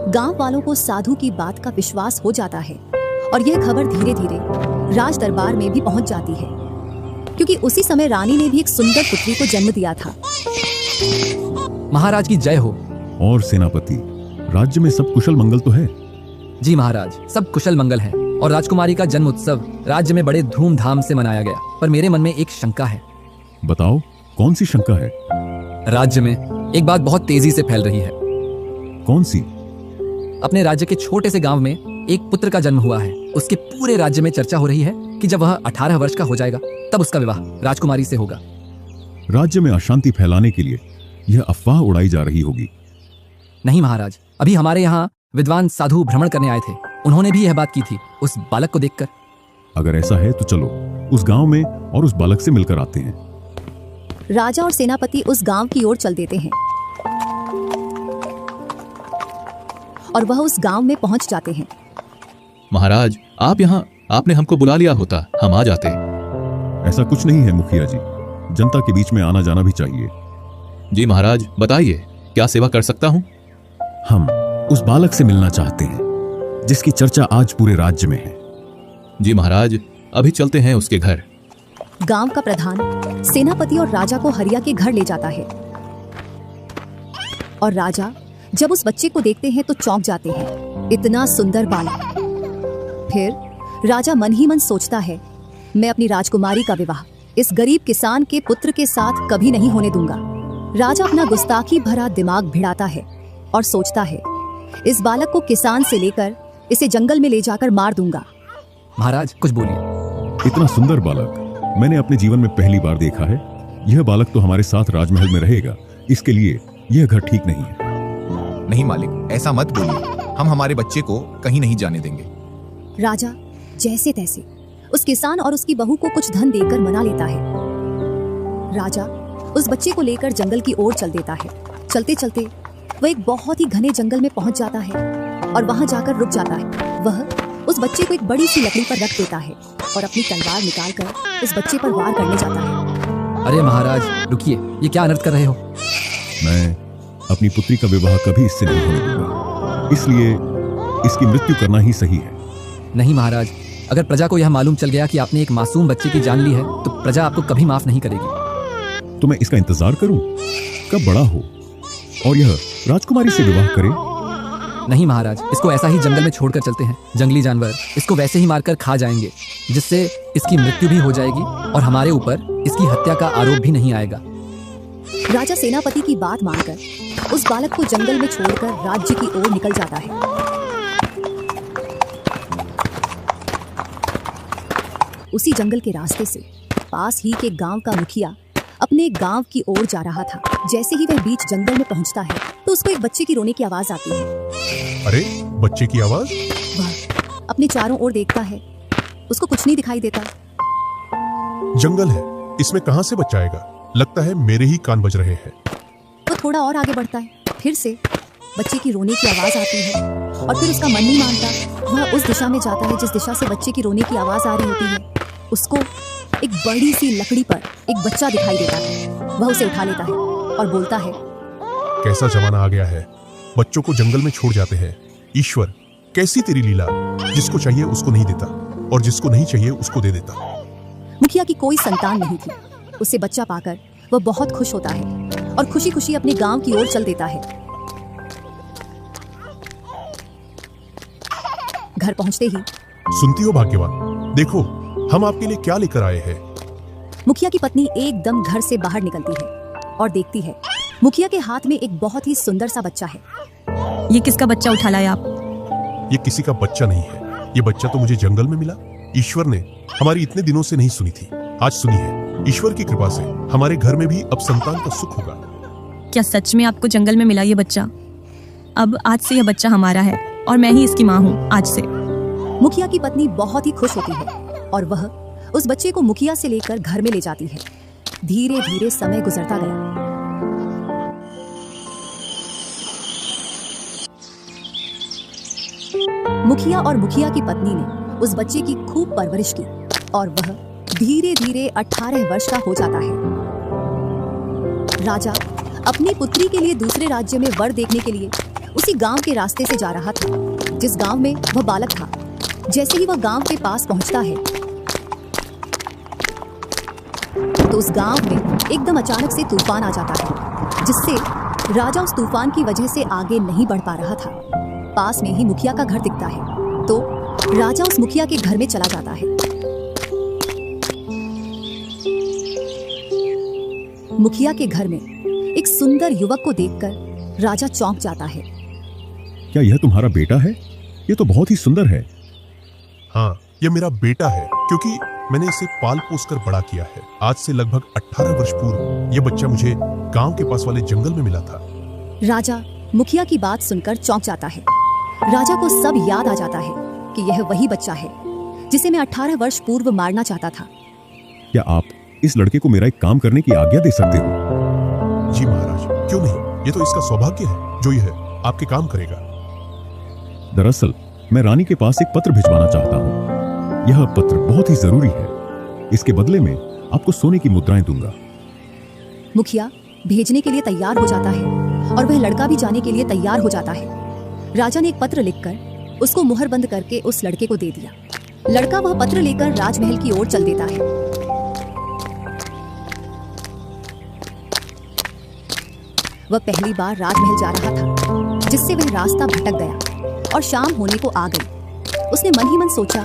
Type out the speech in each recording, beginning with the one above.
गांव वालों को साधु की बात का विश्वास हो जाता है और यह खबर धीरे धीरे राज दरबार में भी पहुंच जाती है, क्योंकि उसी समय रानी ने भी एक सुंदर पुत्री को जन्म दिया था। महाराज की जय हो। और सेनापति, राज्य में सब कुशल मंगल तो है? जी महाराज, सब कुशल मंगल है और राजकुमारी का जन्म उत्सव राज्य में बड़े धूमधाम से मनाया गया। पर मेरे मन में एक शंका है। बताओ, कौन सी शंका है? राज्य में एक बात बहुत तेजी से फैल रही है। कौन सी? अपने राज्य के छोटे से गांव में एक पुत्र का जन्म हुआ है। उसके पूरे राज्य में चर्चा हो रही है कि जब वह 18 वर्ष का हो जाएगा तब उसका विवाह राजकुमारी से होगा। राज्य में अशांति फैलाने के लिए यह अफवाह उड़ाई जा रही होगी। नहीं महाराज, अभी हमारे यहाँ विद्वान साधु भ्रमण करने आए थे। उन्होंने भी यह बात की थी उस बालक को देखकर। अगर ऐसा है तो चलो उस गांव में और उस बालक से मिलकर आते हैं। राजा और सेनापति उस गांव की ओर चल देते हैं और वह उस गांव में पहुंच जाते हैं। महाराज, आप यहाँ, आपने हमको बुला लिया होता, हम आ जाते। ऐसा कुछ नहीं है मुखिया जी, जनता के बीच में आना जाना भी चाहिए। जी महाराज, बताइए क्या सेवा कर सकता हूँ? हम उस बालक से मिलना चाहते हैं जिसकी चर्चा आज पूरे राज्य में है। जी महाराज, अभी चलते हैं उसके घर। गांव का प्रधान सेनापति और राजा को हरिया के घर ले जाता है और राजा जब उस बच्चे को देखते हैं तो चौंक जाते हैं। इतना सुंदर बालक। फिर राजा मन ही मन सोचता है, मैं अपनी राजकुमारी का विवाह इस गरीब किसान के पुत्र के साथ कभी नहीं होने दूंगा। राजा अपना गुस्ताखी भरा दिमाग भिड़ाता है और सोचता है, इस बालक को किसान से लेकर इसे जंगल में ले जाकर मार दूंगा। महाराज कुछ बोलिए। इतना सुंदर बालक मैंने अपने जीवन में पहली बार देखा है। यह बालक तो हमारे साथ राजमहल में रहेगा, इसके लिए यह घर ठीक नहीं है। नहीं मालिक, ऐसा मत बोलिए, हम हमारे बच्चे को कहीं नहीं जाने देंगे। राजा जैसे तैसे उस किसान और उसकी बहू को कुछ धन देकर मना लेता है। राजा उस बच्चे को लेकर जंगल की ओर चल देता है। चलते चलते वह एक बहुत ही घने जंगल में पहुंच जाता है और वहां जाकर रुक जाता है। वह उस बच्चे को एक बड़ी सी लकड़ी पर रख देता है और अपनी तलवार निकालकर उस बच्चे पर वार करने जाता है। अरे महाराज रुकिए, ये क्या अनर्थ कर रहे हो? मैं अपनी पुत्री का विवाह कभी इससे नहीं होने दूंगा, इसलिए इसकी मृत्यु करना ही सही है। नहीं महाराज, अगर प्रजा को यह मालूम चल गया कि आपने एक मासूम बच्चे की जान ली है तो प्रजा आपको कभी माफ नहीं करेगी। तो मैं इसका इंतजार करूं कब बड़ा हो और यह राजकुमारी से विवाह करे? नहीं महाराज, इसको ऐसा ही जंगल में छोड़कर चलते हैं। जंगली जानवर इसको वैसे ही मारकर खा जाएंगे, जिससे इसकी मृत्यु भी हो जाएगी और हमारे ऊपर इसकी हत्या का आरोप भी नहीं आएगा। राजा सेनापति की बात मानकर उस बालक को जंगल में छोड़कर राज्य की ओर निकल जाता है। उसी जंगल के रास्ते से पास ही के गांव का मुखिया अपने गांव की ओर जा रहा था। जैसे ही वह बीच जंगल में पहुंचता है तो उसको एक बच्चे की रोने की आवाज आती है। अरे, बच्चे की आवाज? वह अपने चारों ओर देखता है, उसको कुछ नहीं दिखाई देता। जंगल है, इसमें कहां से बच्चा आएगा? लगता है मेरे ही कान बज रहे हैं। वो थोड़ा और आगे बढ़ता है, फिर से बच्चे की रोने की आवाज आती है और फिर उसका मन नहीं मानता। वह उस दिशा में जाता है जिस दिशा से बच्चे की रोने की आवाज आ रही होती है। उसको एक बड़ी सी लकड़ी पर एक बच्चा दिखाई देता है। वह उसे उठा लेता है और बोलता है, कैसा जमाना आ गया है, बच्चों को जंगल में छोड़ जाते हैं। ईश्वर, कैसी तेरी लीला, जिसको चाहिए उसको नहीं देता और जिसको नहीं चाहिए उसको दे देता। मुखिया की कोई संतान नहीं थी। उसे बच्चा पाकर वह बहुत खुश होता है और खुशी खुशी अपने गांव की ओर चल देता है। घर पहुंचते ही, सुनती हो भाग्यवान, देखो हम आपके लिए क्या लेकर आए हैं। मुखिया की पत्नी एकदम घर से बाहर निकलती है और देखती है मुखिया के हाथ में एक बहुत ही सुंदर सा बच्चा है। ये किसका बच्चा उठा लाए आप? ये किसी का बच्चा नहीं है, ये बच्चा तो मुझे जंगल में मिला। ईश्वर ने हमारी इतने दिनों से नहीं सुनी थी, आज सुनी है। ईश्वर की कृपा से हमारे घर में भी अब संतान का सुख होगा। क्या सच में आपको जंगल में मिला ये बच्चा? अब आज से यह बच्चा हमारा है और मैं ही इसकी माँ हूँ आज से। मुखिया की पत्नी बहुत ही खुश होती है और वह उस बच्चे को मुखिया से लेकर घर में ले जाती है। धीरे धीरे समय गुजरता गया। मुखिया और मुखिया की पत्नी ने उस बच्चे की खूब परवरिश की और वह धीरे धीरे 18 वर्ष का हो जाता है। राजा अपनी पुत्री के लिए दूसरे राज्य में वर देखने के लिए उसी गांव के रास्ते से जा रहा था जिस गांव में वह बालक था। जैसे ही वह गांव के पास पहुंचता है तो उस गांव में एकदम अचानक से तूफान आ जाता है, जिससे राजा उस तूफान की वजह से आगे नहीं बढ़ पा रहा था। पास में ही मुखिया का घर दिखता है तो राजा उस मुखिया के घर में चला जाता है। मुखिया के घर में एक सुंदर युवक को देखकर राजा चौंक जाता है। क्या यह तुम्हारा बेटा है? ये तो बहुत ही सुंदर है। हाँ, यह मेरा बेटा है, क्योंकि मैंने इसे पाल पोस कर बड़ा किया है। आज से लगभग 18 वर्ष पूर्व यह बच्चा मुझे गांव के पास वाले जंगल में मिला था। राजा मुखिया की बात सुनकर चौंक जाता है। राजा को सब याद आ जाता है कि यह वही बच्चा है जिसे मैं 18 वर्ष पूर्व मारना चाहता था। क्या आप इस लड़के को मेरा एक काम करने की आज्ञा दे सकते हो? जी महाराज, क्यों नहीं, ये तो इसका सौभाग्य है जो यह आपके काम करेगा। दरअसल मैं रानी के पास एक पत्र भिजवाना चाहता हूँ। यह पत्र बहुत ही जरूरी है। इसके बदले में आपको सोने की मुद्राएं दूंगा। मुखिया भेजने के लिए तैयार हो जाता है और वह लड़का भी जाने के लिए तैयार हो जाता है। राजा ने एक पत्र लिखकर उसको मुहर बंद करके उस लड़के को दे दिया। लड़का वह पत्र लेकर राजमहल की ओर चल देता है। वह पहली बार राजमहल जा रहा था, जिससे वह रास्ता भटक गया और शाम होने को आ गई। उसने मन ही मन सोचा,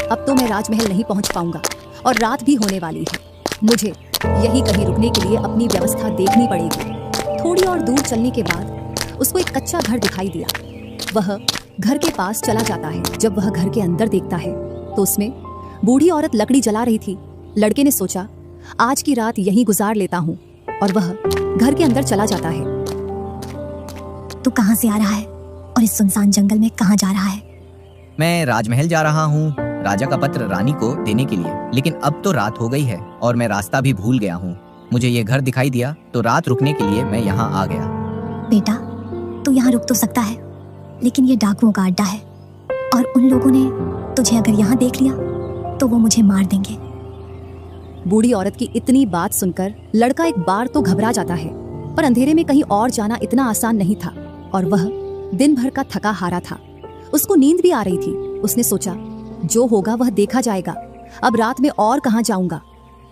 अब तो मैं राजमहल नहीं पहुंच पाऊंगा और रात भी होने वाली है। मुझे यही कहीं रुकने के लिए अपनी व्यवस्था देखनी पड़ेगी। थोड़ी और दूर चलने के बाद उसको एक कच्चा घर दिखाई दिया। वह घर के पास चला जाता है। जब वह घर के अंदर देखता है तो उसमें बूढ़ी औरत लकड़ी जला रही थी। लड़के ने सोचा, आज की रात यहीं गुजार लेता हूँ, और वह घर के अंदर चला जाता है। तू कहाँ से आ रहा है और इस सुनसान जंगल में कहाँ जा रहा है? मैं राजमहल जा रहा हूँ, राजा का पत्र रानी को देने के लिए। लेकिन अब तो रात हो गई है और मैं रास्ता भी भूल गया हूँ। मुझे ये घर दिखाई दिया तो रात रुकने के लिए मैं यहाँ आ गया। बेटा, तू यहाँ रुक तो सकता है, लेकिन ये डाकुओं का अड्डा है और उन लोगों ने तुझे अगर यहाँ देख लिया तो वो मुझे मार देंगे। बूढ़ी औरत की इतनी बात सुनकर लड़का एक बार तो घबरा जाता है, पर अंधेरे में कहीं और जाना इतना आसान नहीं था और वह दिन भर का थका हारा था। उसको नींद भी आ रही थी। उसने सोचा, जो होगा वह देखा जाएगा। अब रात में और कहाँ जाऊंगा,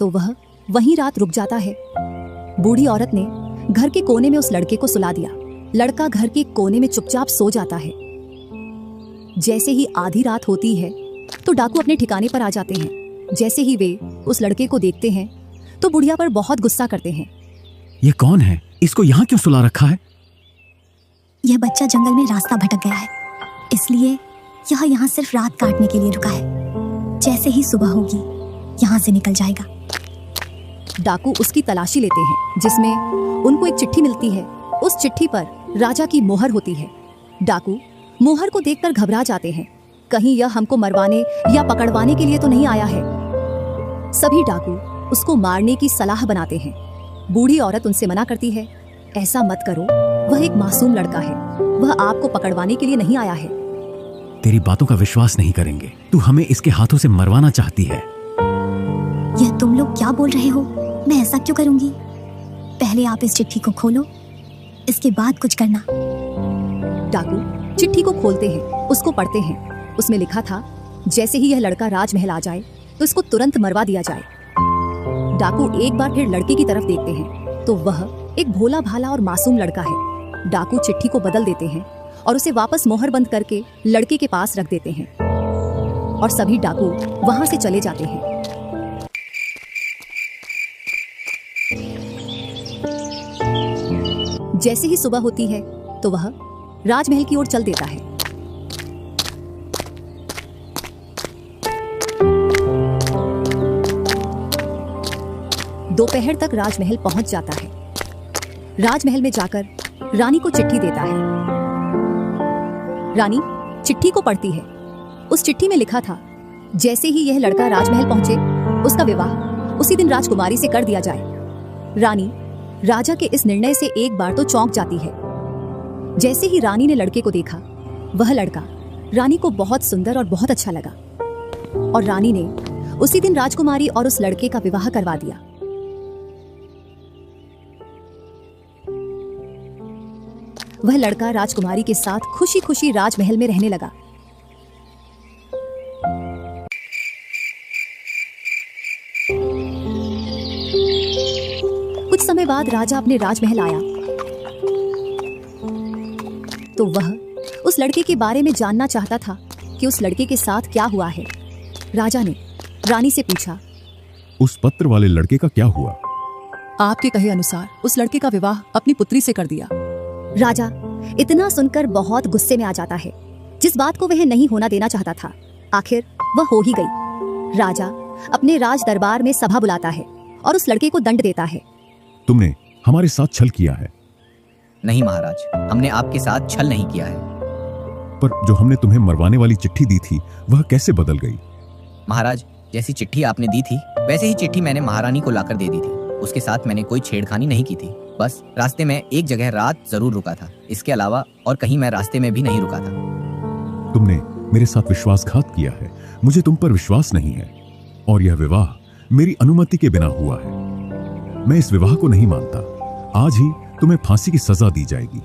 तो वह वहीं रात रुक जाता है। बूढ़ी औरत ने घर के कोने में उस लड़के को सुला दिया। लड़का घर के कोने में चुपचाप सो जाता है। जैसे ही आधी रात होती है तो डाकू अपने ठिकाने पर आ जाते हैं। जैसे ही वे उस लड़के को देखते हैं तो बुढ़िया पर बहुत गुस्सा करते हैं। ये कौन है? इसको यहाँ क्यों सुला रखा है? यह बच्चा जंगल में रास्ता भटक गया है, इसलिए यह यहाँ सिर्फ रात काटने के लिए रुका है। जैसे ही सुबह होगी यहाँ से निकल जाएगा। डाकू उसकी तलाशी लेते हैं, जिसमें उनको एक चिट्ठी मिलती है। उस चिट्ठी पर राजा की मोहर होती है। डाकू मोहर को देखकर घबरा जाते हैं, कहीं यह हमको मरवाने या पकड़वाने के लिए तो नहीं आया है। सभी डाकू उसको मारने की सलाह बनाते हैं। बूढ़ी औरत उनसे मना करती है, ऐसा मत करो, वह एक मासूम लड़का है, वह आपको पकड़वाने के लिए नहीं आया है। तेरी बातों का विश्वास नहीं करेंगे। तू हमें इसके हाथों से मरवाना चाहती है। यह तुम लोग क्या बोल रहे हो? मैं ऐसा क्यों करूंगी? पहले आप इस चिट्ठी को खोलो, इसके बाद कुछ करना। डाकू चिट्ठी को खोलते हैं, उसको पढ़ते हैं। उसमें लिखा था, जैसे ही यह लड़का राजमहल आ जाए तो इसको तुरंत मरवा दिया जाए। डाकू एक बार फिर लड़के की तरफ देखते हैं तो वह एक भोला भाला और मासूम लड़का है। डाकू चिट्ठी को बदल देते हैं और उसे वापस मोहर बंद करके लड़के के पास रख देते हैं और सभी डाकू वहां से चले जाते हैं। जैसे ही सुबह होती है तो वह राजमहल की ओर चल देता है। दोपहर तक राजमहल पहुंच जाता है। राजमहल में जाकर रानी को चिट्ठी देता है। रानी चिट्ठी को पढ़ती है। उस चिट्ठी में लिखा था, जैसे ही यह लड़का राजमहल पहुंचे उसका विवाह उसी दिन राजकुमारी से कर दिया जाए। रानी राजा के इस निर्णय से एक बार तो चौंक जाती है। जैसे ही रानी ने लड़के को देखा, वह लड़का रानी को बहुत सुंदर और बहुत अच्छा लगा और रानी ने उसी दिन राजकुमारी और उस लड़के का विवाह करवा दिया। वह लड़का राजकुमारी के साथ खुशी खुशी राजमहल में रहने लगा। कुछ समय बाद राजा अपने राजमहल आया तो वह उस लड़के के बारे में जानना चाहता था कि उस लड़के के साथ क्या हुआ है। राजा ने रानी से पूछा, उस पत्र वाले लड़के का क्या हुआ? आपके कहे अनुसार उस लड़के का विवाह अपनी पुत्री से कर दिया। राजा इतना सुनकर बहुत गुस्से में आ जाता है। जिस बात को वह नहीं होना देना चाहता था, आखिर वह हो ही गई। राजा अपने राज दरबार में सभा बुलाता है और उस लड़के को दंड देता है। तुमने हमारे साथ छल किया है। नहीं महाराज, हमने आपके साथ छल नहीं किया है। पर जो हमने तुम्हें मरवाने वाली चिट्ठी दी थी वह कैसे बदल गई? महाराज, जैसी चिट्ठी आपने दी थी वैसे ही चिट्ठी मैंने महारानी को लाकर दे दी थी। उसके साथ मैंने कोई छेड़खानी नहीं की थी। बस रास्ते में एक जगह रात जरूर रुका था, इसके अलावा और कहीं मैं रास्ते में भी नहीं रुका था। तुमने मेरे साथ विश्वासघात किया है। मुझे तुम पर विश्वास नहीं है और यह विवाह मेरी अनुमति के बिना हुआ है। मैं इस विवाह को नहीं मानता। आज ही तुम्हें फांसी की सजा दी जाएगी।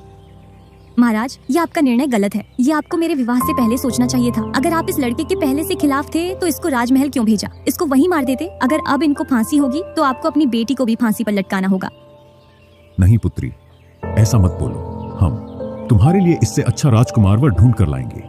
महाराज, ये आपका निर्णय गलत है। ये आपको मेरे विवाह से पहले सोचना चाहिए था। अगर आप इस लड़के के पहले से खिलाफ थे तो इसको राजमहल क्यों भेजा? इसको वहीं मार देते। अगर अब इनको फांसी होगी तो आपको अपनी बेटी को भी फांसी पर लटकाना होगा। नहीं पुत्री, ऐसा मत बोलो। हम तुम्हारे लिए इससे अच्छा राजकुमार ढूंढ कर लाएंगे।